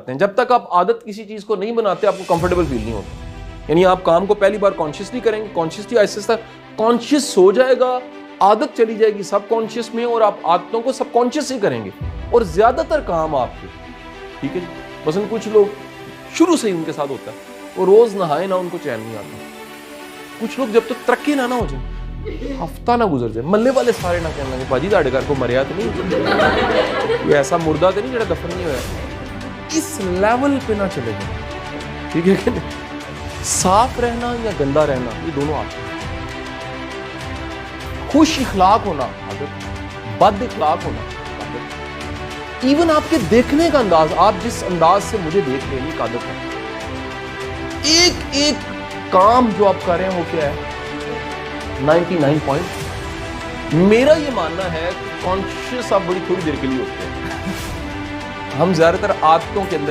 جب تک آپ عادت کسی چیز کو نہیں بناتے آپ کو کمفرٹیبل فیل نہیں ہوتا. یعنی آپ کام کو پہلی بار کانشیسلی کریں گے, کانشیسلی آہستہ آہستہ کانشیس ہو جائے گا, عادت چلی جائے گی سب کانشیس میں, اور آپ عادتوں کو سب کانشیس ہی کریں گے, اور زیادہ تر کام آپ کے, ٹھیک ہے جی. مثلا کچھ لوگ شروع سے ہی ان کے ساتھ ہوتا ہے وہ روز نہائے نہ ان کو چین نہیں آتا. کچھ لوگ جب تک ترقی نہ ہو جائے, ہفتہ نہ گزر جائے, ملنے والے سارے نہ کہنے لگے باجی تہاڈے گھر کو مریا تو نہیں, یہ ایسا مردہ تو نہیں جڑا دفن نہیں ہوا. اس لیول پہ نہ چلے گئے, ٹھیک ہے کہ نہیں. صاف رہنا یا گندا رہنا یہ دونوں آپ ہیں. خوش اخلاق ہونا عادت, بد اخلاق ہونا عادت. ایون آپ کے دیکھنے کا انداز, آپ جس انداز سے مجھے دیکھ رہے ہیں یہ عادت ہے. ایک ایک کام جو آپ کر رہے ہیں وہ کیا ہے 99 پوائنٹ. میرا یہ ماننا ہے کہ کانشیس آپ بڑی تھوڑی دیر کے لیے ہوتے ہیں. ہم زیادہ تر عادتوں کے اندر